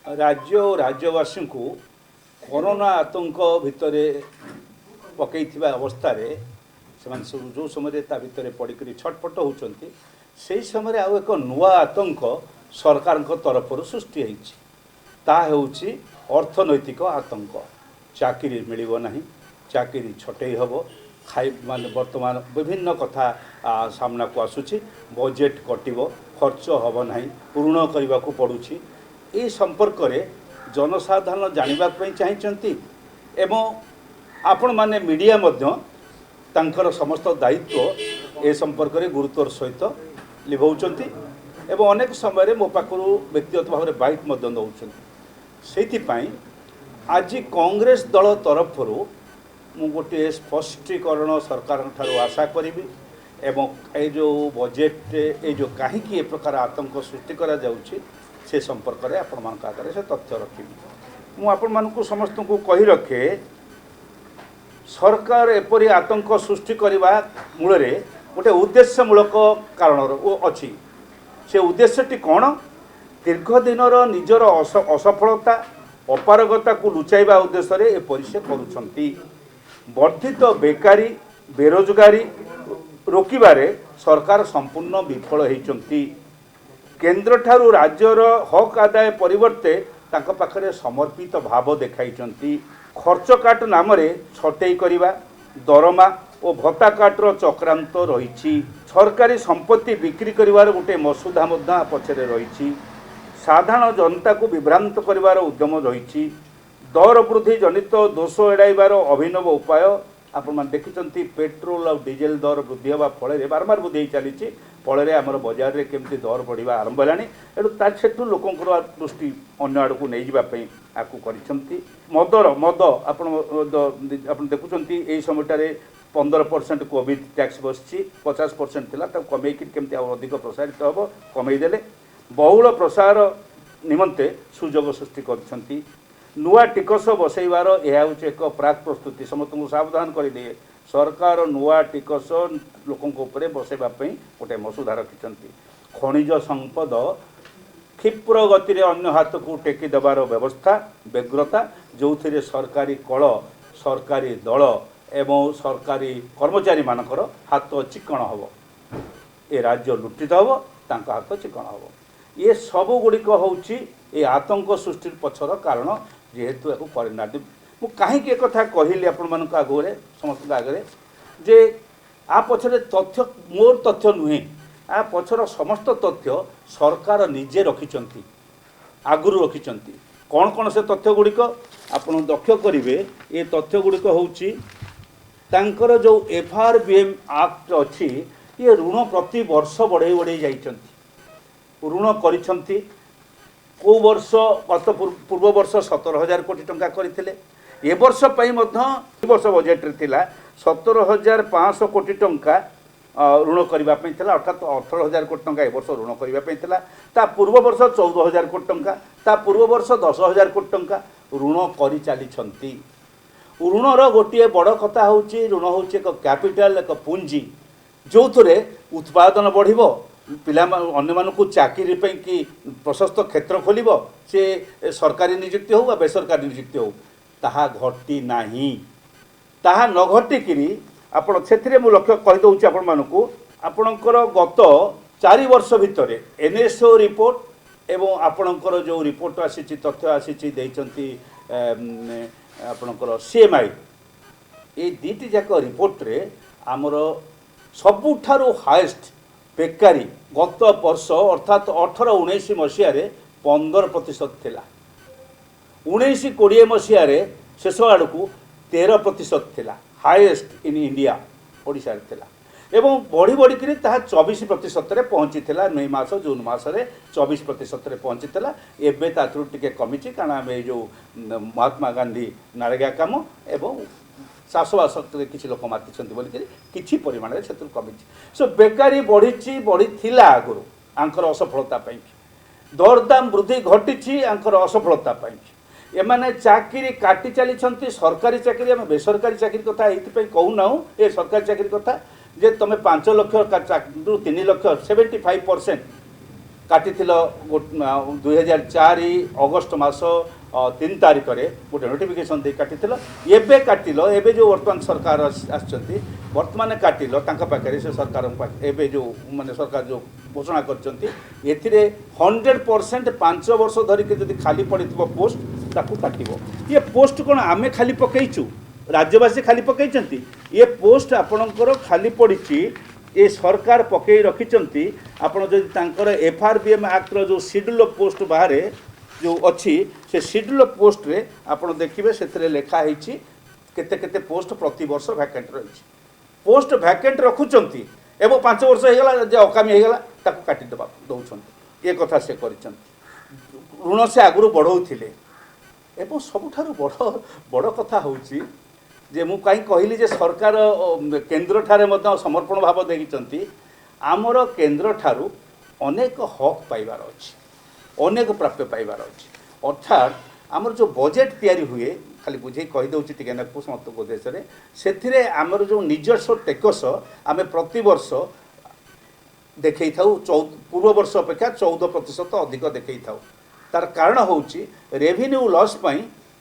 राज्य और राज्यवासी को कोरोना आतंक भितर पकई अवस्था से जो समय भितर पड़ छटपट होती से समय आउ एक नुआ आतंक सरकार तरफ सृष्टि होती अर्थनैतिक आतंक चाकरी मिलिबो नहीं चाकरी छटई हम खाई मान वर्तमान विभिन्न कथा सामना को आसूची बजेट कटिबो खर्च हम नहीं ऋण करने को पड़ुछि ए संपर्क में जनसाधारण जानवाई चाहती एवं आपण माने मीडिया मध्य तांकर समस्त दायित्व ए संपर्क में गुरुत्वर सहित लिभाउछंती एवं अनेक समय मो पाखु व्यक्तिगत भाव में बाइट दौरान से आज कांग्रेस दल तरफ मु गोटे स्पष्टीकरण सरकार ठारू आशा करी एवं ये जो बजेट ये जो कहीं प्रकार आतंक सृष्टि करा जाउछि से संपर्क में आपण मान आगे से तथ्य रखी मुझे समस्त को कही रखे सरकार एपरी आतंक सृष्टि करने मूल गोटे उद्देश्यमूलक कारण अच्छी से उद्देश्यटी कौन दीर्घ दिन निजर असफलता अपारगता को लुचाइबा उद्देश्य एपरी से करुछंती वर्धित बेकारी बेरोजगारी रोकबारे सरकार संपूर्ण विफल होती केंद्र ठारू राज्यर हक आदाय परिवर्ते तांको पाखरे समर्पित भाव देखाई खर्च काट नाम छटई करवा दरमा और भत्ता काटर चक्रांत रही सरकारी संपत्ति बिक्री करिवार गोटे मसुदा पछरे रही साधारण जनता को विभ्रांत करिवार उद्यम रही दर वृद्धि जनित दोष एड़ाइबार अभिनव उपाय आपण देखिंट पेट्रोल और डीजेल दर वृद्धि होगा फल बारंबार वृद्धि चली फल आमर बजार में केमती दर बढ़ा आरंभ है सेठू लोकंर दृष्टि अन्य आड़ को नहीं जावाई आपको कर मद आप देखुं यही समय 15% कोविड टैक्स बस 50% थिला कमे केमती अधिक प्रसारित हम कमेदेले बहुल प्रसार निमंते सुजोग सृष्टि कर नुआ टिकस बसैबार यह हूँ एक प्राक प्रस्तुति समस्त को सावधान करदिए सरकार नुआ टिकस लोकों बसैवाई गोटे मसुदा रखिंट खनिज संपद क्षिप्र गति अन्य हाथ को टेकी देवार व्यवस्था व्यग्रता जो थे सरकारी कल सरकारी दल एवं सरकारी कर्मचारी मानकर हाथ चिकण हम ए राज्य लुटित हम तांका हाथ चिकण हम ये सब गुड़िक हूँ ये आतंक सृष्टि पछर कारण जेहेतु या परिणाम मु कहीं एक कथा कहली आपण मान आगे समस्त आगे जे आ पछरे तथ्य मोर तथ्य नुहे आ पछर समस्त तथ्य सरकार निजे रखिंट आगुरी रखिंट कौन कौन से तथ्य गुड़िक आपण दक्ष करेंगे ये तथ्य गुड़िक हूँ तांकर जो FRBM एक्ट अच्छी ये ऋण प्रति वर्ष बढ़े बढ़े जाइछंती ऋण करिछंती को वर्ष गत पूर्व वर्ष 17,000 कोटी टंका करथिले ए वर्ष पई मध्य वर्ष बजेट रे थिला 17,500 कोटी टंका ऋण करबा पई थिला अर्थात 18,000 कोटी टंका ए वर्ष ऋण करबा पई थिला ता पूर्व वर्ष 14,000 कोटी टंका ता पूर्व वर्ष 10,000 कोटी टंका ऋण करि चाली छंती ऋणर गोटे बड़ कथा होची ऋण होची एक कैपिटल एक पुंजी जो थरे उत्पादन बढ़िबो पिला अन्य मानक चाकरी कि प्रशस्त क्षेत्र खोल से सरकारी नियुक्ति हो बा बेसरकारी नियुक्ति हो ताहा घटी नाही ताहा न घटिकी आपण से लक्ष्य कहीदे आपण मानक आपणकर गत 4 वर्ष भितर NSO रिपोर्ट एवं आपणकर जो रिपोर्ट आसी तथ्य आसी आपणकर CMI ये दीटी जाक रिपोर्ट रे आमर सबुठारु हाएस्ट बेकारी गत वर्ष अर्थात 18-19 मसीह 15% थिला 19-20 मसीह शेष आड़ को 13% थिला हाईएस्ट इन इंडिया ओडिशा थिला एवं बढ़ी बढ़ी ताहा 24% रे पहुँची थिला मई मास जून मासरे 24% रे पहुँची थिला एबे ताथरु टिके कमिछि कारण आम जो महात्मा गांधी नारेगा काम एवं चाषबास किसी लोक माति बोलिक किसी परिमाण से कमी सो बेकारी बढ़ी बढ़ी आगुरी आंकर असफलता दरदाम वृद्धि घटी आंकर असफलता एमाने चाकरी काटी चली सरकारी चाकरी आम बेसरकारी चाकरी कथा ये कहूना ये सरकारी चाकरी कथा जे तुम 5 लाख रु 3 लाख 75% काटी 2004 अगस्ट मास 3 तारिख रे गोटे नोटिफिकेशन दे काटी एबे काटिल एबे जो वर्तमान सरकार आछंती वर्तमान काटिल तांका पाखरे से सरकार एबे जो माने सरकार जो घोषणा करछंती एथिरे 100% 5 वर्ष धरिक जदि खाली पड़िथिबो पोस्ट ताकू काटिबो। ये पोस्ट कोन आमे खाली पकेइचु राज्यवासी खाली पकेइचंती ये पोस्ट आपणकर खाली पड़िची ये सरकार पकई रखिंट आपड़ जदि तांकर FRBM एक्टर जो शेड्यूल पोस्ट बाहर जो अच्छी से शेड्यूल पोस्ट रे आपड़ देखिए से लिखाई केते केते पोस्ट प्रति वर्ष भैकेंट रही पोस्ट भैकेंट रखुंट एवं 5 वर्ष होगा जे अकामी होगा ताको काटी देबा दौरान ये कथा से कर ऋण से आगु बढ़ाऊे एवं सबुठारु बड़ कथा होची जे मु कहीं कहली जे सरकार केंद्र ठारे मध्य समर्पण भाव देखिंट आमर केंद्र ठारू अनेक हक पाइबार अच्छी अनेक प्राप्य पाइबार अच्छी अर्थात आमर जो बजेट तैयारी हुए खाली बुझे कहीदे टी समस्त उद्देश्य से आमर जो निजस्व टेकस आम प्रति वर्ष देखई था पूर्व वर्ष अपेक्षा 14% अधिक देखई था तार कारण होची रेवेन्यू लॉस पई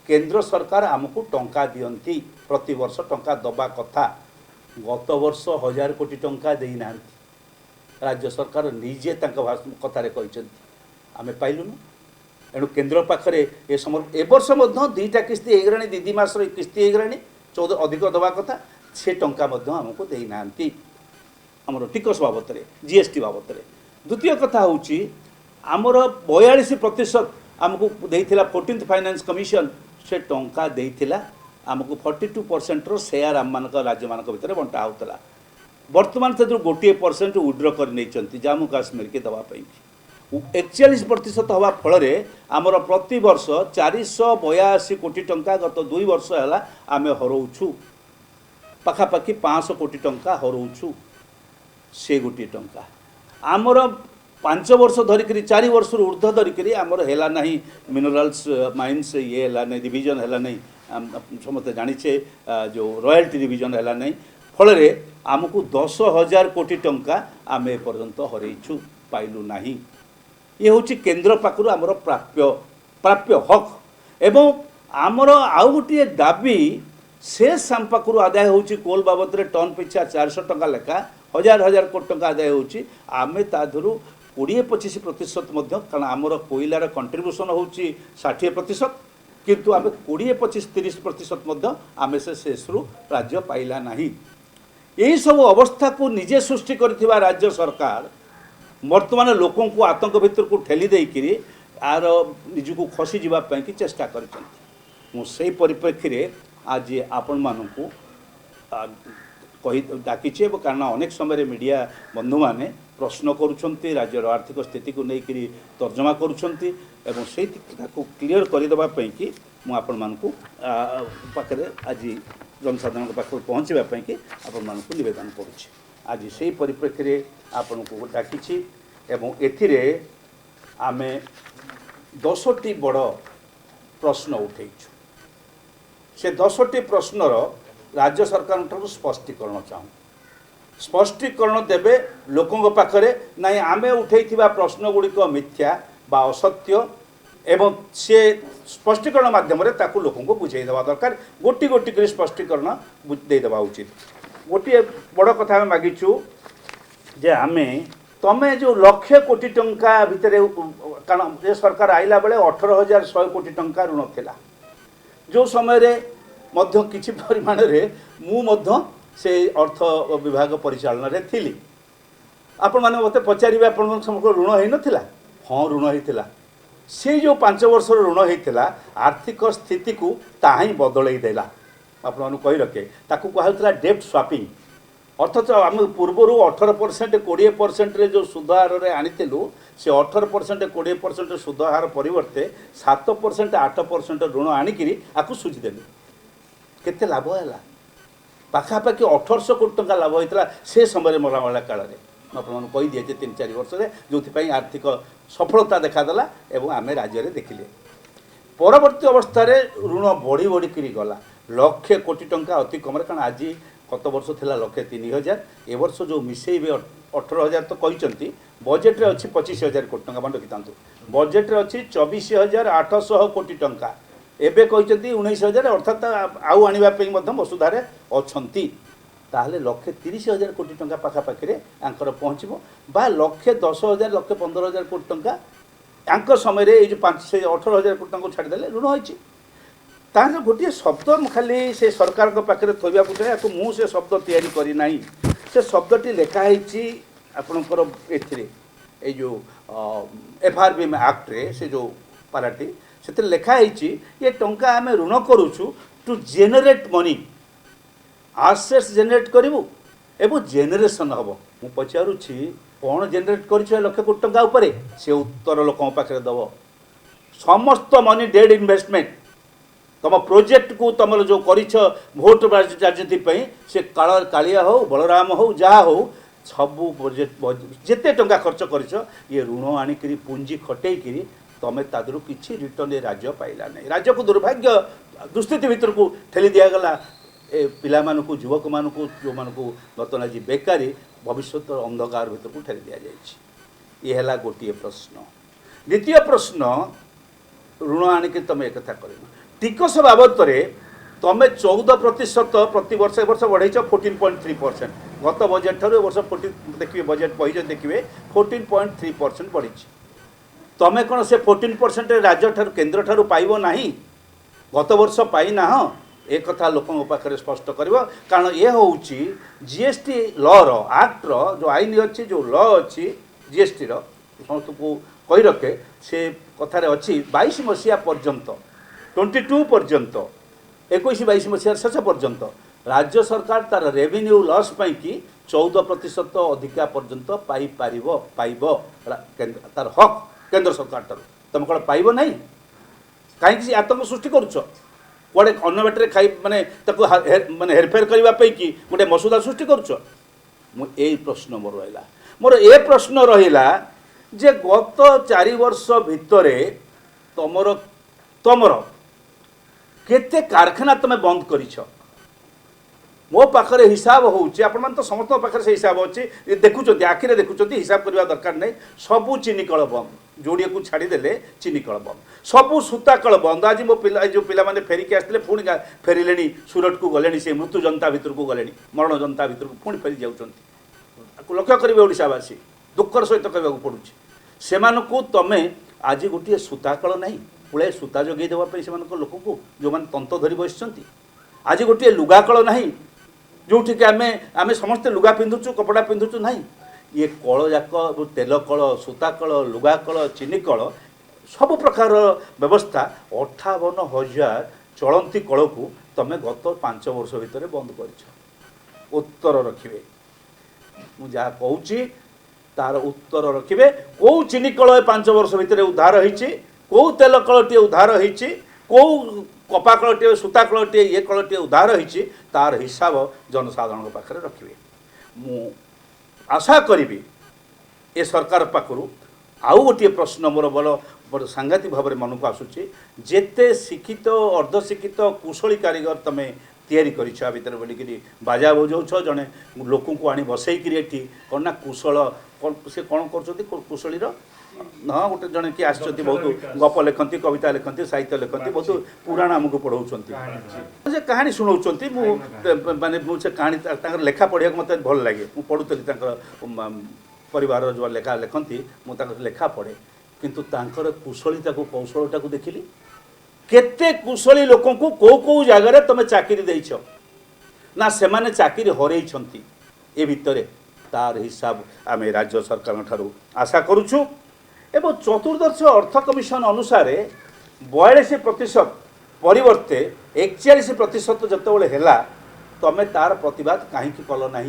केंद्र सरकार आमको टंका दियंती प्रति वर्ष टंका दबा कथा गत वर्ष 1000 कोटी टंका देना राज्य सरकार निजे कथार आम पाइलुनु एणु केंद्र पाखरे ए समय ए वर्ष दुईटा किस्ती होगलानी दीदी मास किस्ती होगलानी 14 अधिक दबा कथा से टंका आमको देना आमर टिकस बाबद जीएसटी बाबद द्वितीय कथा होची आमर 42% आमको देइथिला 14th फाइनेंस कमिशन से टंका देइथिला आमको 42% रो शेयर आम मान राज्य मान भितर बंटा होता वर्तमान से 1% उड्र कर नहीं जम्मू काश्मीर के दवाई 41% हवा फल आमर प्रति वर्ष 482 कोटी टंका गत 2 वर्ष है आम हरौछु पाखापाखि 500 कोटी टंका हरौछु से गोटे टंका आमर 5 वर्ष धरिक 4 वर्ष ऊर्ध्व धरिक आमर है ना मिनरल्स माइन्स ये है ना डिविजन है ना समस्त जाचे जो रॉयल्टी डिविजन है ना फल आमको 10,000 कोटी टंका आम एपर्यंत हरइछु पाइलु नाही ये हूँ केंद्र पाखु आमर प्राप्य हक एवं आमर आउ गोटे दाबी शेष आम पाखु आदाय होची कोल बाबद टन पिछा 400 टंका लेखा 1000 कोटी टंका आदाय होची आमे ताधरू 20-25% कारण आमर कोईलार कंट्रीब्यूशन होची 60% किंतु आम 20-25-30% आम से शेषरू राज्य पाइला नहीं यही सब अवस्था को निजे सृष्टि करथिबा राज्य सरकार वर्तमान लोकों को आतंक भितर को ठेली देकरी आर निजको खसी जावाई कि चेष्टा कर परिप्रेक्षी रे आज आपण मानू कही डाकी कारण अनेक समय मीडिया बंधु मैंने प्रश्न करुँच राज्यर आर्थिक स्थिति को लेकर तर्जमा करुँच क्लीयर करदेवाई कि मुझे पाखे आज जनसाधारण पाखर पहुँचापी कि आपण मानक नवेदन करुँच आज से परिप्रेक्षी रे आपण को डाकी एवं एथिरे आमे 10टी बड़ प्रश्न उठेइछु से 10टी प्रश्नर राज्य सरकार स्पष्टीकरण चाहूँ स्पष्टीकरण देवे लोकों पाखरे नाई आमे उठेइथिबा प्रश्न गुड़िक मिथ्या बा असत्य एवं से स्पष्टीकरण माध्यम ताकू लोकों को बुझे देवा दरकार गोटी गोटी कर स्पष्टीकरण देदेवा उचित गोटे बड़ कथा आम मागिचु जे आमे तमें जो 1,00,000 कोटी टंका भितर कारण ये सरकार आइला बेले 18,100 कोटी टंका ऋण थिला जो समय रे मध्य किछि परिमाण रे मु मध्य से अर्थ विभाग परिचालन रे थिली आपण माने मते पचारिबे आपण समको ऋण हेइ नथिला हां ऋण हेइथिला से जो 5 वर्ष ऋण हेइथिला आर्थिक स्थिति को ताही बदलई देला आपण कही रखे ताकू कहला डेप्ट स्वापिंग अर्थात आम पूर्वर 18% 20% रे जो सुध हार रे आनिथिलु से 18% 20% सुध हार परिवर्ते 7% 8% ऋण आनिकी आपको सुझीदेली केते लाभ है पाखापाखि 1800 कोटी टंका लाभ होता से समय मरामला काल में आपको कही दिए 3-4 वर्ष जो आर्थिक सफलता देखादेला एवं आम राज्य में देखिले परवर्ती अवस्था ऋण बढ़ी बढ़ी गला 1,00,000 कोटी टंका अति कम कारण आज गत वर्ष थिला 1,03,000 ए वर्ष जो मिसेबे 18,000 तो कहते बजेट रे अच्छी 25,000 कोटी टंका बंद रखिता बजेट रे अच्छी 24,800 कोटी टंका एबे कहते 19,000 अर्थात आउ आने वसुधारे अच्छी ताहले 1,30,000 कोटी टंका पाखापाखि आंकर पहुँचब बा 1,10,000 1,15,000 कोटी टंका आंक समय रे जो 18,000 कोटी टंका छाड़देले ऋण होइछि तार गोटे शब्द खाली से सरकार पाखे थोड़ा चाहे मु से शब्द तैयारी करना से शब्दटी लिखाही आपणकर ए जो FRBM एक्ट रे से जो पाराटी से लिखाही ये टंका आम ऋण करुचु टू जेनेरेट मनी आसेट्स जेनेरेट करूँ एवं जेनेरेशन हम मु पचारुछि कौन जेनेरेट कर 1,00,000 कोटी टंका उपरे से उत्तर लोक पाखे दब समस्त मनी डेड इन्वेस्टमेंट तुम प्रोजेक्ट को तुम जो कर भोट राजनीति से कालिया हो बलराम हो जहाँ हो सबू बजेट जिते टंका खर्च कर ये ऋण आणिक पुंजी खटेकरी तुम तादर किसी रिटर्न राज्य पाइला नहीं राज्य को दुर्भाग्य दुस्थिति भितर को ठेली दिगला ए पिला युवक मान जो मानू बर्तमान आज बेकारी भविष्य अंधकार भितर को ठेली दि जाए ये है गोटे प्रश्न द्वितीय प्रश्न ऋण आणिक तुम एक कथा कर टिकस बाबद तुम 14% प्रति वर्ष ए वर्ष बढ़ाई 14.3% गत बजेट ठार वर्ष देखिए बजेट बही देखिए 14.3% बढ़ी तुम कौन से 14% राज्य ठार केन्द्र ठार पाइब ना गत वर्ष पाइना एक कथा लोकों पाखे स्पष्ट कर कारण ये हूँ जीएसटी लर आक्ट जो आईन अच्छी जो ल अच्छी जीएसटी समस्त को कही रखे से कथार अच्छी 22 मसीहा पर्यंत 22 पर्यंत 21-22 मसीहार शेष पर्यंत राज्य सरकार तार रेवेन्यू लॉस कि 14% अधिका पर्यंत पाइब तार हक केंद्र सरकार ठार तुम कौन पाइब ना कहीं आतंक सृष्टि करुच कड़े अन्न बाटे खाई माने माने हेरफेर करने कि गोटे मसुदा सृष्टि करुच यही प्रश्न मोर रहा मोर ए प्रश्न रहा जे गत 4 वर्ष भितर तमर तमर केते कारखाना तुम बंद करिछ मो पाखरे हिसाब होउची आपण मान तो समस्त पाखरे से हिसाब अच्छी देखुचंती आखिरे देखुचंती हिसाब करबा दरकार नहीं सबू चीनी कल बंद जोड़िया को छाड़ी देले चीनी कल बंद सबू सूता कल बंद आज मो पिला जो पिला माने फेरिक आसले पुणी फेरिले सूरत को गले से मृत्यु जनता भितर को गले मरण जनता भितर को पुणी फेरी जाउचंती लक्ष्य करेंगे ओडिशावासी दुखर सहित कहवाक पड़ुछि सेमानकु तमे आज गोटे सूता कल नहीं पुळे सूता जगै देवाई से लोक को जो मैंने तंत धरी बस आज गोटे लुगा कल नहीं जोठिक आम समस्ते लुगा पिंधुचु कपड़ा पिंधुचु ना ये कल जाक तेल कल सूता कल लुगा कल चीनी कल सब प्रकार व्यवस्था 58,000 चलती कल को तुम गत 5 वर्ष भितर बंद कर उत्तर रखिए मुझे कहूँ तार उत्तर रखिए कौ चीनी कल 5 वर्ष भितर उद्धार होती कौ तेल कलटे उद्धार होती कौ कपा कलटे सूता कलटे ये कलटे उद्धार होती तार हिसाब जनसाधारण पाखे रखिए मु आशा करी ए सरकार पाखु आउ गोटे प्रश्न मोर बड़ सांघातिक भाव में मन को आसूची जेते शिक्षित अर्धशिक्षित कुशली कारीगर तुम तैयारी कर भितर बोलिकी बाजा बजाऊछ जड़े लोक को आनी बसईकरी एठी कौन ना कुशल से कौन कर कुशलीर हाँ गोटे जड़े किए आस बहुत गप लिखती कविता लिखती साहित्य लिखती बहुत पुराण आमको पढ़ाऊँ से कहानी शुणाऊँच माने से कहानी लेखा पढ़ा मत भल लगे मुझे पढ़ुली परिवार जो लेखा लिखती मुझे लेखा पढ़े किंतु तांकर कुशलता को कौशलटा को देखिली केते कुशली लोक को कौ कौ जगार तुम चाकरी देछ ना से माने चाकरी हरई ए भितर तार हिसाब आम राज्य सरकार ठारू आशा करुछु एवं चतुर्दश अर्थ कमिशन अनुसार 42% परिवर्ते 41% जितेबाला है तुम तार प्रतिवाद कहीं कल ना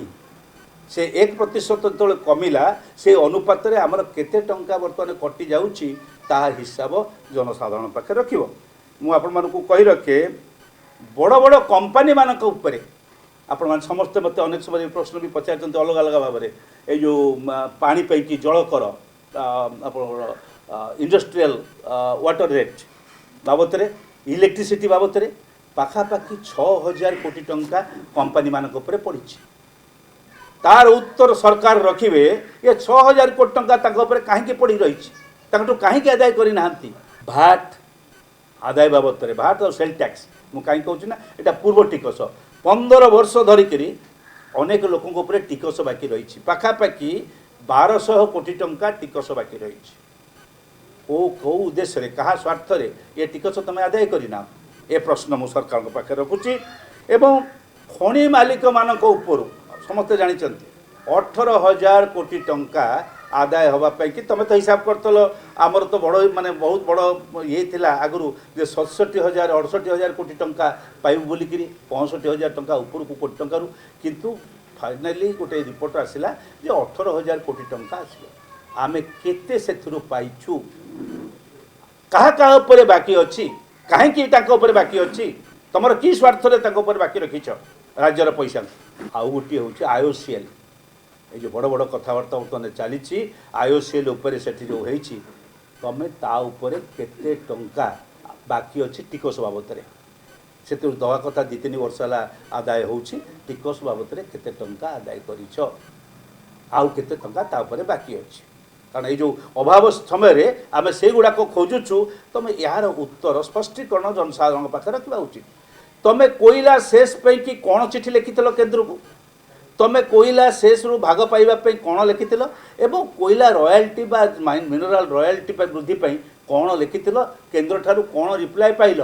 से 1% जो कमिला से अनुपात आमर केते टंका बर्तमान कटि जाउची तार हिसाब जनसाधारण पाखे रखिबो मु आपण मानकु कहि रखे बड़ बड़ कंपनी मानक उपरे आपण मान समस्त मत अनेक समय प्रश्न भी पचारते अलग अलग भाव में ये जो पानी पैकी जल कर इंडस्ट्रियल वाटर रेट बाबद इलेक्ट्रिसिटी बाबद पाखापाखि 6,000 कोटी टंका कंपनी मानक उपरे पड़ी तार उत्तर सरकार रखिए ये 6000 कोटी टंका कहीं पड़ी रही कहीं आदाय करना भाट आदाय बाबद भाट और सेल टैक्स मुझे कहीं कहूँ ना यहाँ पूर्व टिकस 15 वर्ष धरिक अनेक लोक टिकस बाकी रही पाखापाखि 1200 कोटी टंका टिकस बाकी रही कौ उद्देश्य क्या स्वार्थ ये टिकस तुम आदाय करना ए प्रश्न मु सरकार पाखे रखुची एवं खनि मालिक मान समस्ते जानते 18,000 कोटी टंका आदाय होगापाई कि तुम तो हिसाब करतल आमर तो बड़ माने बहुत बड़ ये थिला आगु 67,000 68,000 कोटी टंका पाइबु बोलिकी 65,000 टंका उपरकू कोटी टंका किंतु फाइनाली गोटे रिपोर्ट आसला जे 18,000 कोटी टंका आसला आमे केते सेथुरु पाइछु कहा ऊपर बाकी अच्छी कहीं बाकी अच्छी तुम कि स्वार्थ बाकी रखीच राज्यर पैसा आउ गोटे हूँ आईओसीएल ये जो बड़ बड़ कथबार्ता बर्तमान चली आईओसीएल से जो होती तुम ताऊपर केते टंका बाकी अच्छी टिकस बाबद से दवा कथा 2-3 वर्ष है आदाय हो टिकस बाबद केते टंका आदाय कर आउ केते टंका ताऊपर बाकी अच्छी कारण ये जो अभाव समय आम से गुड़ाक खोजुचु तुम यार उत्तर स्पष्टीकरण जनसाधारण पाखे रखा उचित तुम कोईला शेष कि कौन चिठी लिखि केन्द्र को तुम कोईला शेष रु भाग पाइबापी कौन लिखि एवं कोईला रॉयल्टी मिनराल रॉयल्टी वृद्धि कौन लिखि केन्द्र ठारू कौन रिप्लाय पाइल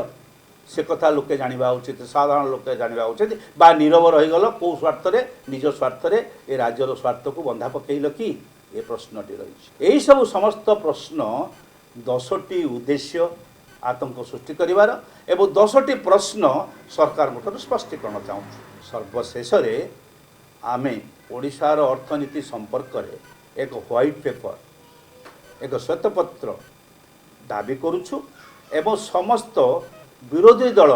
से कथा लोके जाना उचित साधारण लोके जाना उचित बा नीरव रहीगल कौ स्वार्थ निज स्वार्थ ए राज्यर स्वार्थ को बंधा पकईल कि ये प्रश्नटी रही यही सब समस्त प्रश्न 10टी उद्देश्य आतंक सृष्टि करिवार एवं 10टी प्रश्न सरकार मुठर स्पष्टीकरण चाहूँ सर्वशेष आमे ओडिशार अर्थनीति संपर्क में एक व्हाइट पेपर एक श्वेतपत्र दाबी करुछु एवं समस्त विरोधी दल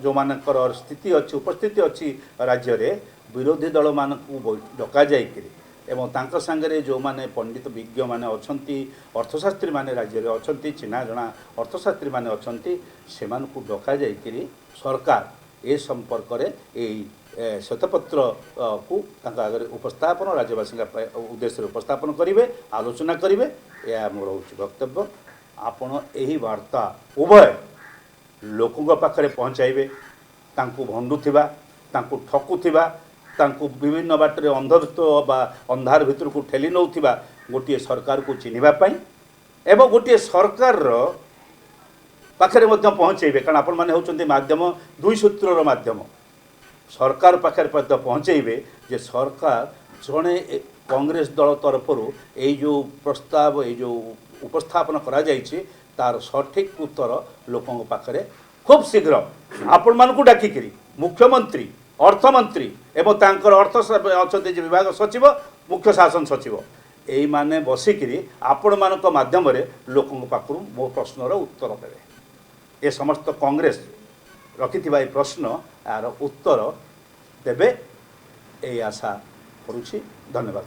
जो मानकर स्थिति अच्छी उपस्थिति अच्छी राज्य में विरोधी दल मानक डका जाइकरी एवं तांको सांगरे जो माने पंडित विज्ञ माने अछंती अर्थशास्त्री माने राज्य में अछंती चिन्हा जना अर्थशास्त्री माने अछंती सेमान को डका जाइकरी सरकार ए संपर्क में श्वेतपत्र को तांका आगे उपस्थापन राज्यवासी उद्देश्य उपस्थापन करेंगे आलोचना करेंगे यह मोर हूँ वक्तव्य आपण यही वार्ता उभय लोकों पाखे पहुँचाइबे तांको भंडुथिबा तांको ठकुथिबा तांको विभिन्न बाटर अंधत्व बा अंधार भितर को ठेली नौथिबा गोटे सरकार को चिन्हिबा पई एवं गोटे सरकार पाखे पहुँचे कारण आपण मैंने होचंती माध्यम दुई सूत्रर माध्यम सरकार पाखे पहुँचे जे सरकार जड़े कांग्रेस दल तरफ ये जो प्रस्ताव ये जो उपस्थापन करा जाइछि तार सठिक उत्तर लोकों पाखे खूब शीघ्र आपण मानकु डाकिकरी मुख्यमंत्री अर्थमंत्री एवं तांकर अर्थ अच्छा विभाग सचिव मुख्य शासन सचिव यही माने बसिकी आपण मानक माध्यम लोकों पाखु मो प्रश्नर उत्तर देवे ए समस्त कांग्रेस रखिथिबा ए प्रश्न यार उत्तर देवे ए आशा करुछि धन्यवाद।